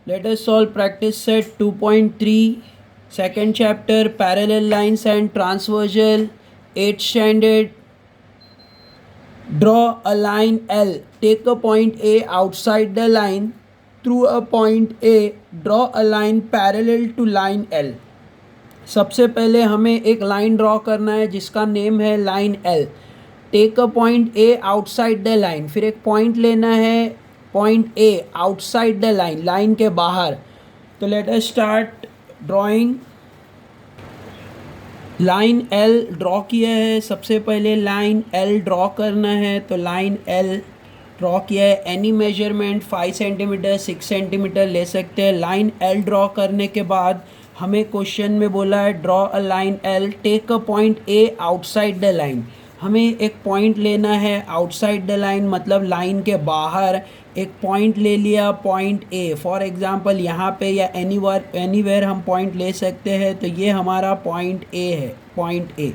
Let us solve practice set 2.3, second chapter, parallel lines and transversal, 8th standard. Draw a line L. Take a point A outside the line. Through a point A, draw a line parallel to line L. सबसे पहले हमें एक line draw करना है जिसका name है line L. Take a point A outside the line. फिर एक पॉइंट लेना है point A outside the line, line के बाहर. तो let us start drawing. Line L draw किया है. सबसे पहले लाइन L ड्रॉ करना है, तो लाइन L ड्रॉ किया है. एनी मेजरमेंट 5 सेंटीमीटर 6 सेंटीमीटर ले सकते हैं. लाइन L ड्रॉ करने के बाद हमें क्वेश्चन में बोला है draw a line L, take a point A outside the line. हमें एक पॉइंट लेना है आउटसाइड द लाइन, मतलब लाइन के बाहर एक पॉइंट ले लिया, पॉइंट A. फॉर एग्जांपल यहाँ पे या एनीवेयर हम पॉइंट ले सकते हैं. तो ये हमारा पॉइंट A है, पॉइंट A.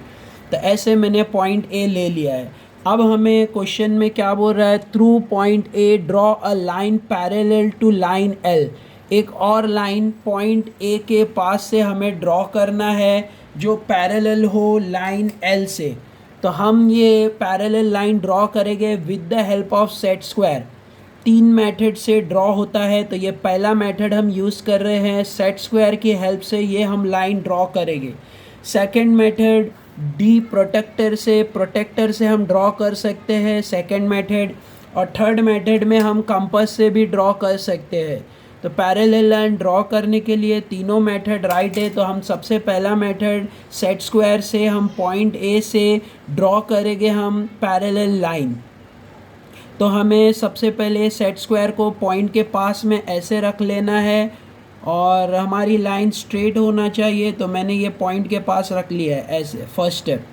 तो ऐसे मैंने पॉइंट A ले लिया है. अब हमें क्वेश्चन में क्या बोल रहा है, through point A draw a line parallel to line L. एक और लाइन पॉइंट A के पास से हमें ड्रॉ करना है जो पैरेलल हो लाइन L से. तो हम ये पैरेलल लाइन ड्रॉ करेंगे with the help of set square. 3 method से ड्रॉ होता है. तो ये पहला मेथड हम यूज़ कर रहे हैं, सेट स्क्वायर की हेल्प से ये हम लाइन ड्रॉ करेंगे. सेकंड मेथड डी प्रोटेक्टर से हम ड्रॉ कर सकते हैं, सेकंड मेथड. और थर्ड मेथड में हम कंपास से भी ड्रॉ कर सकते हैं. तो पैरेलल लाइन ड्रॉ करने के लिए तीनों मेथड राइट है. तो हम सबसे पहला मेथड सेट स्क्वायर से हम पॉइंट A से ड्रॉ करेंगे हम पैरेलल लाइन. तो हमें सबसे पहले सेट स्क्वायर को पॉइंट के पास में ऐसे रख लेना है और हमारी लाइन स्ट्रेट होना चाहिए. तो मैंने ये पॉइंट के पास रख लिया है ऐसे, फर्स्ट स्टेप.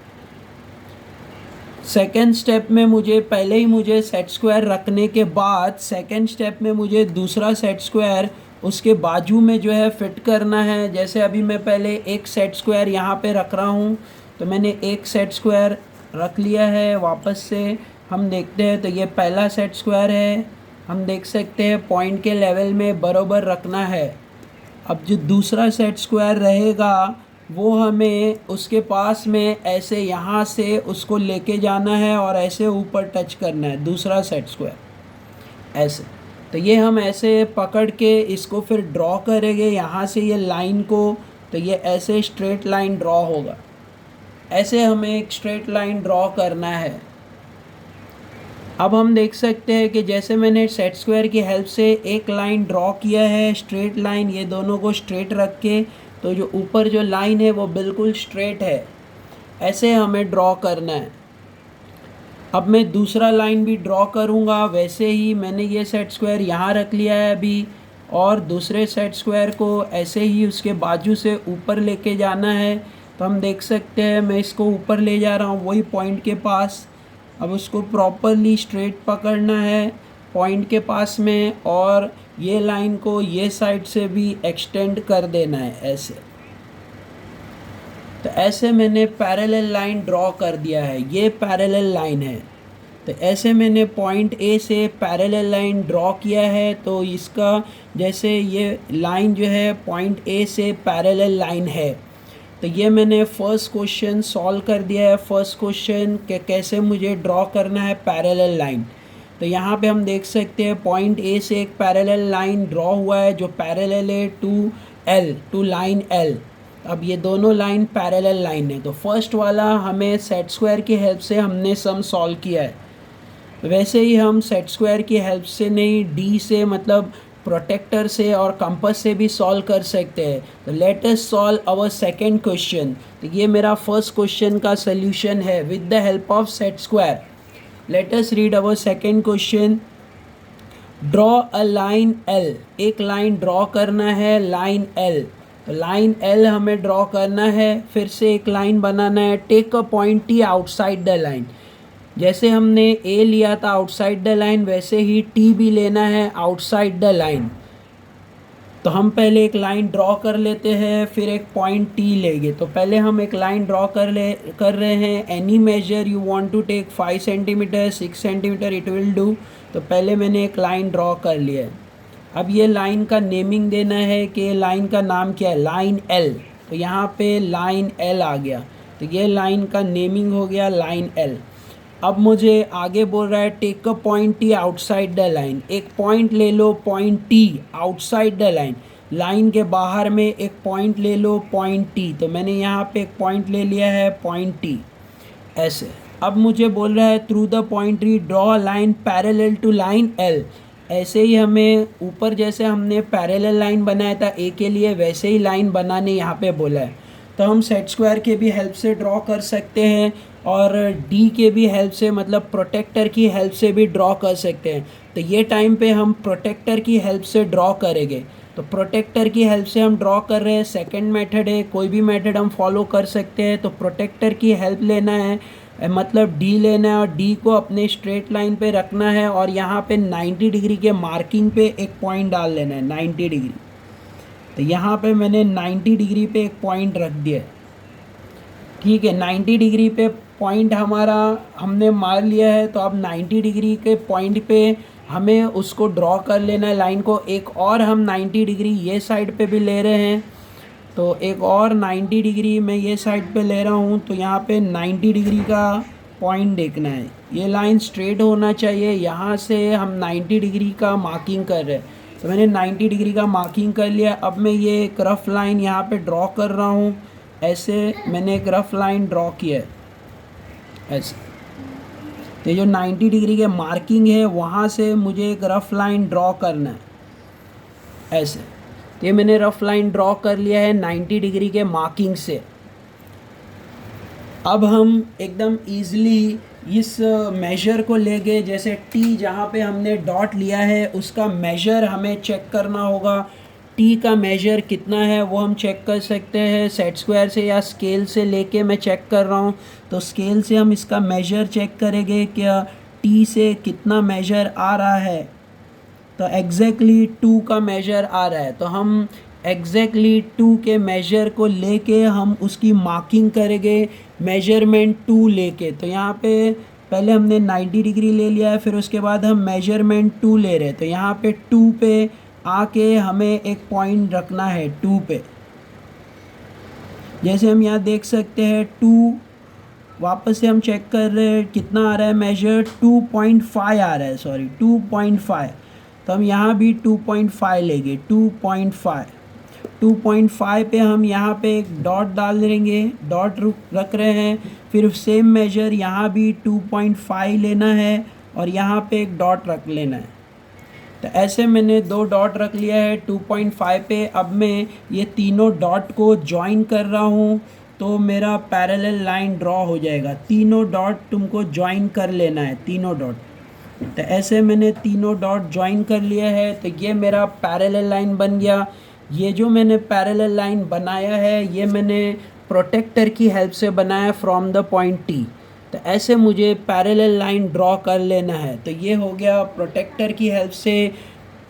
सेकेंड स्टेप में मुझे सेट स्क्वायर रखने के बाद सेकेंड स्टेप में मुझे दूसरा सेट स्क्वायर उसके बाजू में जो है फिट करना है. जैसे अभी मैं पहले एक सेट स्क्वायर यहाँ पे रख रहा हूँ. तो मैंने एक सेट स्क्वायर रख लिया है. वापस से हम देखते हैं तो ये पहला सेट स्क्वायर है. हम देख सकते हैं पॉइंट के लेवल में बराबर रखना है. अब जो दूसरा सेट स्क्वायर रहेगा वो हमें उसके पास में ऐसे यहाँ से उसको लेके जाना है और ऐसे ऊपर टच करना है, दूसरा सेट स्क्वायर ऐसे. तो ये हम ऐसे पकड़ के इसको फिर ड्रॉ करेंगे यहाँ से ये लाइन को. तो ये ऐसे स्ट्रेट लाइन ड्रॉ होगा. ऐसे हमें एक स्ट्रेट लाइन ड्रॉ करना है. अब हम देख सकते हैं कि जैसे मैंने सेट स्क्वायर की हेल्प से एक लाइन ड्रॉ किया है, स्ट्रेट लाइन, ये दोनों को स्ट्रेट रख के, तो जो ऊपर जो लाइन है वो बिल्कुल स्ट्रेट है. ऐसे हमें ड्रॉ करना है. अब मैं दूसरा लाइन भी ड्रॉ करूँगा. वैसे ही मैंने ये सेट स्क्वायर यहाँ रख लिया है अभी, और दूसरे सेट स्क्वायर को ऐसे ही उसके बाजू से ऊपर लेके जाना है. तो हम देख सकते हैं मैं इसको ऊपर ले जा रहा हूँ वही पॉइंट के पास. अब उसको प्रॉपरली स्ट्रेट पकड़ना है पॉइंट के पास में, और ये लाइन को ये साइड से भी एक्सटेंड कर देना है ऐसे. तो ऐसे मैंने पैरेलल लाइन ड्रॉ कर दिया है. ये पैरेलल लाइन है. तो ऐसे मैंने पॉइंट A से पैरेलल लाइन ड्रॉ किया है. तो इसका जैसे ये लाइन जो है पॉइंट A से पैरेलल लाइन है. तो ये मैंने फर्स्ट क्वेश्चन सॉल्व कर दिया है. फर्स्ट क्वेश्चन के कैसे मुझे ड्रॉ करना है पैरेलल लाइन. तो यहाँ पे हम देख सकते हैं पॉइंट A से एक पैरेलल लाइन ड्रॉ हुआ है जो पैरेलल है टू लाइन L. अब ये दोनों लाइन पैरेलल लाइन है. तो फर्स्ट वाला हमें सेट स्क्वायर की हेल्प से हमने सम सॉल्व किया है. वैसे ही हम सेट स्क्वायर की हेल्प से नहीं, D से मतलब प्रोटेक्टर से और कंपास से भी सॉल्व कर सकते हैं. तो let us solve our second question. तो ये मेरा फर्स्ट क्वेश्चन का सल्यूशन है with the help of set square. Let us read our second question. Draw a line L. एक लाइन ड्रॉ करना है लाइन L. तो लाइन L हमें ड्रॉ करना है. फिर से एक लाइन बनाना है. Take a point T outside the line. जैसे हमने A लिया था आउटसाइड द लाइन, वैसे ही T भी लेना है आउटसाइड द लाइन. तो हम पहले एक लाइन ड्रॉ कर लेते हैं, फिर एक पॉइंट T लेंगे. तो पहले हम एक लाइन ड्रॉ कर रहे हैं. Any measure you want to take 5 centimetre 6 centimetre it will do. तो पहले मैंने एक लाइन ड्रॉ कर लिया है. अब ये लाइन का नेमिंग देना है कि लाइन का नाम क्या है, लाइन एल। तो यहाँ पे लाइन एल आ गया, तो ये लाइन का नेमिंग हो गया लाइन एल। अब मुझे आगे बोल रहा है take a point T outside the line, एक पॉइंट ले लो point T outside the line, line के बाहर में एक पॉइंट ले लो पॉइंट टी। तो मैंने यहाँ पे एक पॉइंट ले लिया है पॉइंट टी ऐसे। अब मुझे बोल रहा है through the point T draw line parallel to line L. ऐसे ही हमें ऊपर जैसे हमने पैरेलल लाइन बनाया था ए के लिए, वैसे ही लाइन बनाने यहाँ पे बोला है। तो हम सेट स्क्वायर के भी हेल्प से ड्रॉ कर सकते हैं और डी के भी हेल्प से, मतलब प्रोटेक्टर की हेल्प से भी ड्रॉ कर सकते हैं। तो ये टाइम पे हम प्रोटेक्टर की हेल्प से ड्रॉ करेंगे। तो प्रोटेक्टर की हेल्प से हम ड्रॉ कर रहे हैं, सेकंड मेथड है, कोई भी मेथड हम फॉलो कर सकते हैं। तो प्रोटेक्टर की हेल्प लेना है, मतलब डी लेना है और डी को अपने स्ट्रेट लाइन पे रखना है और यहाँ पे 90 डिग्री के मार्किंग पे एक पॉइंट डाल लेना है 90 डिग्री। तो यहाँ पे मैंने 90 डिग्री पे एक पॉइंट रख दिया, ठीक है। 90 डिग्री पे पॉइंट हमारा हमने मार लिया है। तो अब 90 डिग्री के पॉइंट पे हमें उसको ड्रॉ कर लेना है लाइन को। एक और हम 90 डिग्री ये साइड पे भी ले रहे हैं, तो एक और 90 डिग्री मैं ये साइड पे ले रहा हूँ। तो यहाँ पे 90 डिग्री का पॉइंट देखना है, ये लाइन स्ट्रेट होना चाहिए। यहाँ से हम 90 डिग्री का मार्किंग कर रहे हैं, तो मैंने 90 डिग्री का मार्किंग कर लिया। अब मैं ये एक रफ लाइन यहाँ पे ड्रॉ कर रहा हूँ, ऐसे मैंने एक रफ लाइन ड्रॉ किया है ऐसे। तो जो 90 डिग्री के मार्किंग है वहाँ से मुझे एक रफ लाइन ड्रॉ करना है ऐसे। तो ये मैंने रफ लाइन ड्रॉ कर लिया है 90 डिग्री के मार्किंग से। अब हम एकदम ईज़िली इस मेजर को ले गए, जैसे टी जहाँ पे हमने डॉट लिया है उसका मेजर हमें चेक करना होगा। टी का मेजर कितना है वो हम चेक कर सकते हैं सेट स्क्वायर से या स्केल से लेके मैं चेक कर रहा हूँ। तो स्केल से हम इसका मेजर चेक करेंगे क्या टी से कितना मेजर आ रहा है। तो एग्जैक्टली 2 का मेजर आ रहा है, तो हम एग्जैक्टली 2 के मेजर को लेके हम उसकी मार्किंग करेंगे मेजरमेंट 2 लेके। तो यहाँ पे पहले हमने 90 डिग्री ले लिया है, फिर उसके बाद हम मेजरमेंट 2 ले रहे हैं। तो यहाँ पे 2 पे आके हमें एक पॉइंट रखना है 2 पे। जैसे हम यहाँ देख सकते हैं 2, वापस से हम चेक कर रहे हैं कितना आ रहा है मेजर, 2.5 आ रहा है, सॉरी 2.5। तो हम यहाँ भी 2.5 लेंगे, 2.5 पे हम यहाँ पे एक डॉट डाल देंगे, डॉट रख रहे हैं। फिर सेम मेजर यहाँ भी 2.5 लेना है और यहाँ पे एक डॉट रख लेना है। तो ऐसे मैंने 2 डॉट रख लिया है 2.5 पे। अब मैं ये तीनों डॉट को ज्वाइन कर रहा हूँ, तो मेरा पैरेलल लाइन ड्रॉ हो जाएगा। तीनों डॉट तुमको ज्वाइन कर लेना है, तीनों डॉट। तो ऐसे मैंने तीनों डॉट ज्वाइन कर लिया है, तो ये मेरा पैरेलल लाइन बन गया। ये जो मैंने पैरेलल लाइन बनाया है ये मैंने प्रोटेक्टर की हेल्प से बनाया फ्रॉम द पॉइंट टी। तो ऐसे मुझे पैरेलल लाइन ड्रॉ कर लेना है। तो ये हो गया प्रोटेक्टर की हेल्प से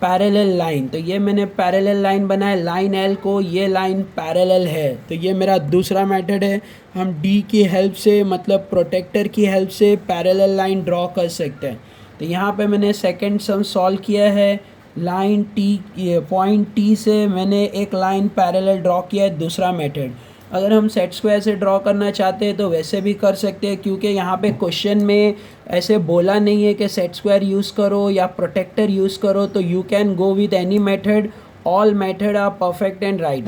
पैरेलल लाइन। तो ये मैंने पैरेलल लाइन बनाया लाइन एल को, ये लाइन पैरेलल है। तो ये मेरा दूसरा मेथड है, हम डी की हेल्प से मतलब प्रोटेक्टर की हेल्प से पैरेलल लाइन ड्रॉ कर सकते हैं। तो यहाँ पे मैंने सेकंड सम सॉल्व किया है, लाइन टी पॉइंट टी से मैंने एक लाइन पैरेलल ड्रॉ किया है, दूसरा मेथड। अगर हम सेट स्क्वायर से ड्रॉ करना चाहते हैं तो वैसे भी कर सकते हैं, क्योंकि यहाँ पे क्वेश्चन में ऐसे बोला नहीं है कि सेट स्क्वायर यूज़ करो या प्रोटेक्टर यूज़ करो। तो you can go with any method, all method are perfect and right.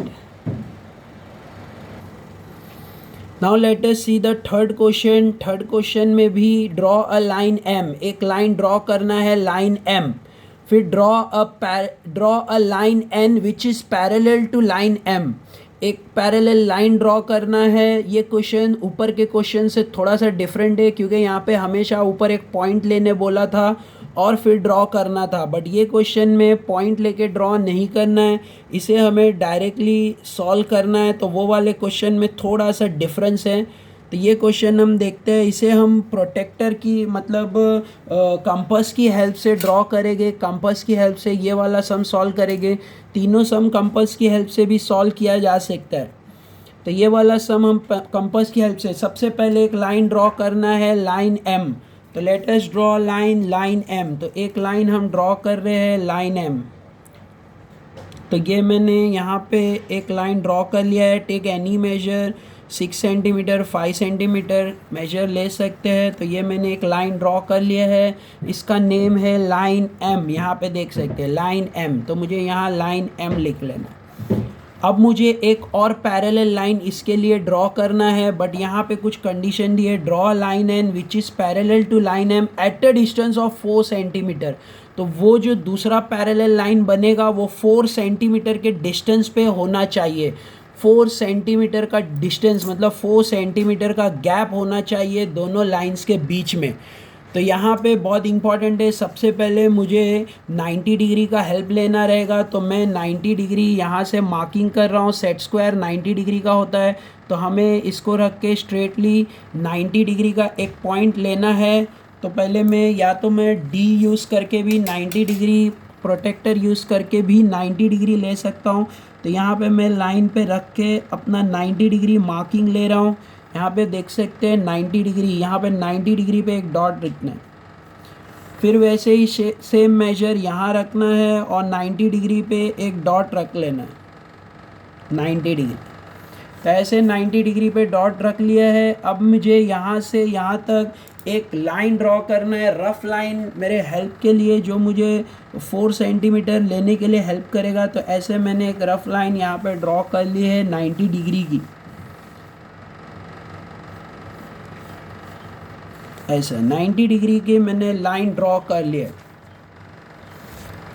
Now let us see the third question. Third question में भी ड्रॉ अ लाइन एम, एक लाइन ड्रॉ करना है line M. फिर draw a line N which is parallel to line M, एक parallel line draw करना है। ये क्वेश्चन ऊपर के क्वेश्चन से थोड़ा सा डिफरेंट है, क्योंकि यहाँ पे हमेशा ऊपर एक पॉइंट लेने बोला था और फिर ड्रॉ करना था, बट ये क्वेश्चन में पॉइंट लेके ड्रॉ नहीं करना है, इसे हमें डायरेक्टली सॉल्व करना है। तो वो वाले क्वेश्चन में थोड़ा सा डिफरेंस है। तो ये क्वेश्चन हम देखते हैं, इसे हम प्रोटेक्टर की मतलब कंपास की हेल्प से ड्रॉ करेंगे। कंपास की हेल्प से ये वाला सम सॉल्व करेंगे। तीनों सम कंपास की हेल्प से भी सॉल्व किया जा सकता है। तो ये वाला सम हम कंपास की हेल्प से, सबसे पहले एक लाइन ड्रॉ करना है लाइन एम। तो let us draw line M. तो एक लाइन हम ड्रॉ कर रहे हैं लाइन एम, तो ये मैंने यहाँ पे एक लाइन ड्रॉ कर लिया है। Take any measure 6 centimetre 5 centimetre measure ले सकते हैं। तो ये मैंने एक लाइन ड्रॉ कर लिया है, इसका नेम है लाइन एम। यहाँ पे देख सकते हैं लाइन एम, तो मुझे यहाँ लाइन एम लिख लेना। अब मुझे एक और पैरेलल लाइन इसके लिए ड्रॉ करना है, बट यहाँ पे कुछ कंडीशन दी है। Draw line N which is parallel to line M at a distance of 4 centimetre. तो वो जो दूसरा पैरेलल लाइन बनेगा वो 4 सेंटीमीटर के डिस्टेंस पे होना चाहिए। 4 सेंटीमीटर का डिस्टेंस मतलब 4 सेंटीमीटर का गैप होना चाहिए दोनों लाइंस के बीच में। तो यहाँ पे बहुत इंपॉर्टेंट है, सबसे पहले मुझे 90 डिग्री का हेल्प लेना रहेगा। तो मैं 90 डिग्री यहाँ से मार्किंग कर रहा हूँ। सेट स्क्वायर 90 डिग्री का होता है, तो हमें इसको रख के स्ट्रेटली 90 डिग्री का एक पॉइंट लेना है। तो पहले मैं डी यूज़ करके भी 90 डिग्री, प्रोटेक्टर यूज़ करके भी 90 डिग्री ले सकता हूँ। तो यहाँ पे मैं लाइन पे रख के अपना 90 डिग्री मार्किंग ले रहा हूँ। यहाँ पे देख सकते हैं 90 डिग्री, यहाँ पे 90 डिग्री पे एक डॉट रखना है। फिर वैसे ही सेम मेजर यहाँ रखना है और 90 डिग्री पे एक डॉट रख लेना है 90 डिग्री। तो ऐसे 90 डिग्री पे डॉट रख लिया है। अब मुझे यहाँ से यहाँ तक एक लाइन ड्रॉ करना है, रफ लाइन मेरे हेल्प के लिए, जो मुझे 4 सेंटीमीटर लेने के लिए हेल्प करेगा। तो ऐसे मैंने एक रफ लाइन यहाँ पे ड्रॉ कर ली है 90 डिग्री की। ऐसा 90 डिग्री की मैंने लाइन ड्रॉ कर लिया।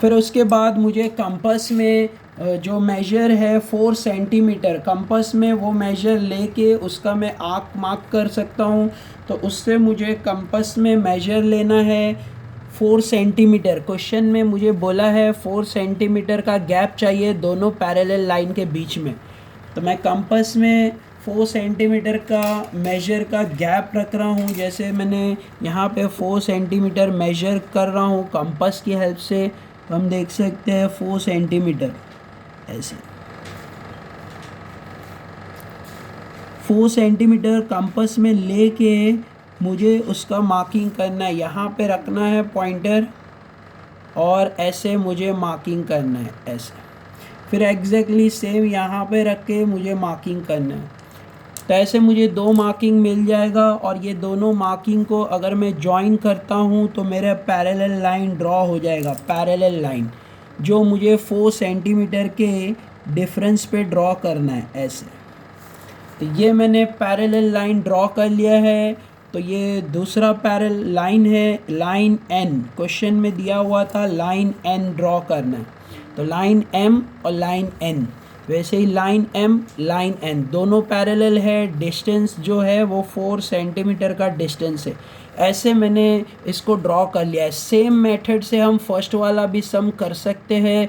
फिर उसके बाद मुझे कंपास में जो मेजर है 4 सेंटीमीटर, कंपास में वो मेजर लेके उसका मैं आर्क मार्क कर सकता हूँ। तो उससे मुझे कंपास में मेजर लेना है 4 सेंटीमीटर। क्वेश्चन में मुझे बोला है 4 सेंटीमीटर का गैप चाहिए दोनों पैरेलल लाइन के बीच में। तो मैं कंपास में 4 सेंटीमीटर का मेजर का गैप रख रहा हूँ। जैसे मैंने यहाँ पे 4 सेंटीमीटर मेजर कर रहा हूँ कंपास की हेल्प से। तो हम देख सकते हैं 4 सेंटीमीटर ऐसे 4 सेंटीमीटर कंपास में लेके मुझे उसका मार्किंग करना है। यहाँ पे रखना है पॉइंटर और ऐसे मुझे मार्किंग करना है ऐसे। फिर एग्जैक्टली सेम यहाँ पे रख के मुझे मार्किंग करना है। तो ऐसे मुझे 2 मार्किंग मिल जाएगा और ये दोनों मार्किंग को अगर मैं ज्वाइन करता हूँ तो मेरा पैरेलल लाइन ड्रॉ हो जाएगा। पैरेलल लाइन जो मुझे 4 सेंटीमीटर के डिफरेंस पे ड्रॉ करना है ऐसे। तो ये मैंने पैरेलल लाइन ड्रॉ कर लिया है। तो ये दूसरा पैरेलल लाइन है लाइन एन, क्वेश्चन में दिया हुआ था लाइन एन ड्रॉ करना है। तो लाइन एम और लाइन एन, वैसे ही लाइन एम लाइन एन दोनों पैरेलल है। डिस्टेंस जो है वो 4 सेंटीमीटर का डिस्टेंस है। ऐसे मैंने इसको ड्रॉ कर लिया है। सेम मेथड से हम फर्स्ट वाला भी सम कर सकते हैं,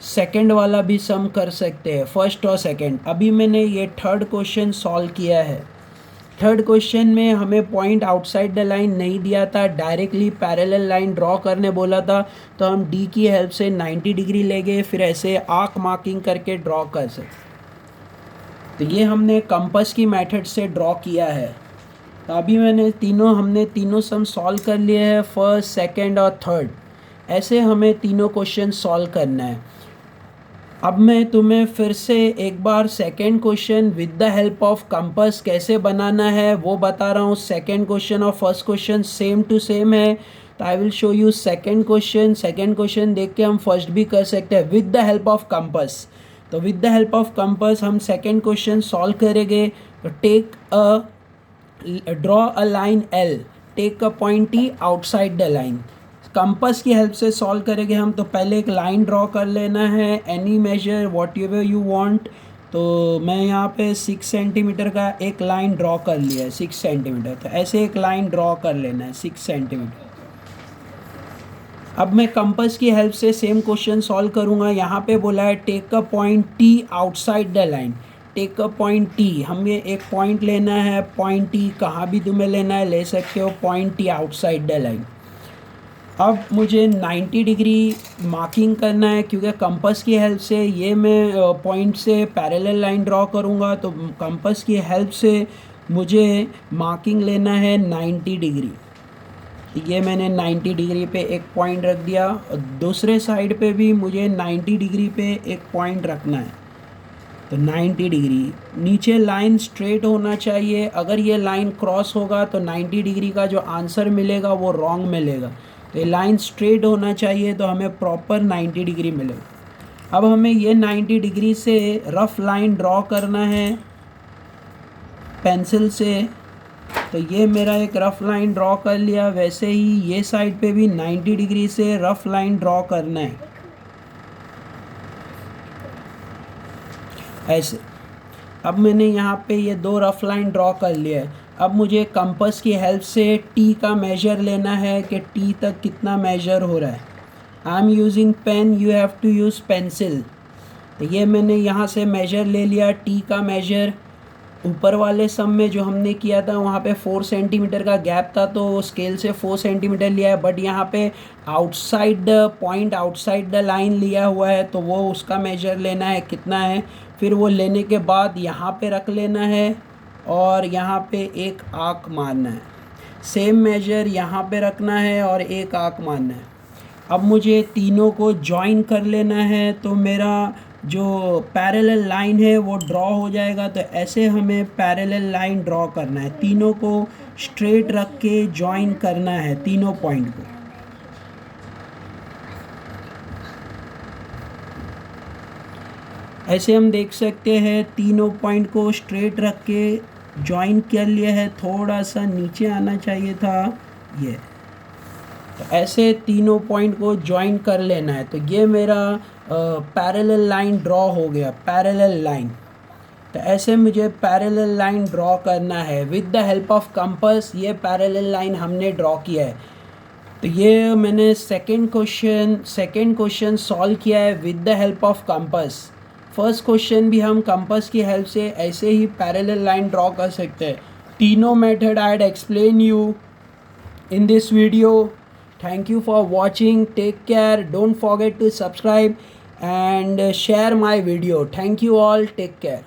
सेकंड वाला भी सम कर सकते हैं, फर्स्ट और सेकंड। अभी मैंने ये थर्ड क्वेश्चन सॉल्व किया है। थर्ड क्वेश्चन में हमें पॉइंट आउटसाइड द लाइन नहीं दिया था, डायरेक्टली पैरेलल लाइन ड्रॉ करने बोला था। तो हम डी की हेल्प से 90 डिग्री ले गए, फिर ऐसे आर्क मार्किंग करके ड्रॉ कर सकते। तो ये हमने कंपास की मेथड से ड्रॉ किया है। तो अभी हमने तीनों सम सॉल्व कर लिए हैं, फर्स्ट सेकंड और थर्ड। ऐसे हमें तीनों क्वेश्चन सॉल्व करना है। अब मैं तुम्हें फिर से एक बार second question with the help of compass कैसे बनाना है वो बता रहा हूँ। सेकंड क्वेश्चन और first question same to same है। तो I will show you second question. Second question देख के हम फर्स्ट भी कर सकते हैं with the help of compass. तो with the help of compass हम सेकंड क्वेश्चन सॉल्व करेंगे। तो draw a line L, take a point T outside the line. Compass की हेल्प से सॉल्व करेंगे हम। तो पहले एक लाइन ड्रॉ कर लेना है, any measure whatever you want. तो मैं यहाँ पे 6 सेंटीमीटर का एक लाइन ड्रॉ कर लिया है, 6 सेंटीमीटर। तो ऐसे एक लाइन ड्रॉ कर लेना है 6 सेंटीमीटर। अब मैं कंपास की हेल्प से सेम क्वेश्चन सॉल्व करूँगा। यहाँ पे बोला है take a point T outside the line. Take a point T, हमें एक पॉइंट लेना है। पॉइंट टी कहाँ भी तुम्हें लेना है ले सकते हो, point T outside the line. अब मुझे 90 डिग्री मार्किंग करना है, क्योंकि कंपास की हेल्प से ये मैं पॉइंट से पैरेलल लाइन ड्रॉ करूँगा। तो कंपास की हेल्प से मुझे मार्किंग लेना है 90 डिग्री। ये मैंने 90 डिग्री पे एक पॉइंट रख दिया और दूसरे साइड पे भी मुझे 90 डिग्री पे एक पॉइंट रखना है। तो 90 डिग्री, नीचे लाइन स्ट्रेट होना चाहिए। अगर ये लाइन क्रॉस होगा तो 90 डिग्री का जो आंसर मिलेगा वो रॉन्ग मिलेगा। तो ये लाइन स्ट्रेट होना चाहिए तो हमें प्रॉपर 90 डिग्री मिलेगा। अब हमें ये 90 डिग्री से रफ लाइन ड्रॉ करना है पेंसिल से। तो ये मेरा एक रफ लाइन ड्रॉ कर लिया। वैसे ही ये साइड पे भी 90 डिग्री से रफ लाइन ड्रॉ करना है ऐसे। अब मैंने यहाँ पे ये दो रफ लाइन ड्रॉ कर लिया है। अब मुझे कंपास की हेल्प से टी का मेजर लेना है कि टी तक कितना मेजर हो रहा है। I am using pen, you have to use pencil. तो ये मैंने यहाँ से मेजर ले लिया टी का मेजर। ऊपर वाले सम में जो हमने किया था वहाँ पे 4 सेंटीमीटर का गैप था तो स्केल से 4 सेंटीमीटर लिया है। बट यहाँ पे outside the point, outside the line लिया हुआ है तो वो उसका मेजर लेना है कितना है। फिर वो लेने के बाद यहाँ पे रख लेना है और यहाँ पे एक आर्क मारना है। सेम मेजर यहाँ पे रखना है और एक आर्क मारना है। अब मुझे तीनों को जॉइन कर लेना है तो मेरा जो पैरेलल लाइन है वो ड्रॉ हो जाएगा। तो ऐसे हमें पैरेलल लाइन ड्रॉ करना है, तीनों को स्ट्रेट रख के जॉइन करना है तीनों पॉइंट को। ऐसे हम देख सकते हैं तीनों पॉइंट को स्ट्रेट रख के जॉइन कर लिया है। थोड़ा सा नीचे आना चाहिए था ये। तो ऐसे तीनों पॉइंट को जॉइन कर लेना है। तो ये मेरा पैरेलल लाइन ड्रॉ हो गया, पैरेलल लाइन। तो ऐसे मुझे पैरेलल लाइन ड्रॉ करना है with the help of compass. ये पैरेलल लाइन हमने ड्रॉ किया है। तो ये मैंने सेकंड क्वेश्चन सॉल्व किया है with the help of compass. First question भी हम कंपास की हेल्प से ऐसे ही पैरेलल लाइन ड्रॉ कर सकते हैं। तीनों method I had explain you in this video. Thank you for watching. Take care. Don't forget to subscribe and share my video. Thank you all. Take care.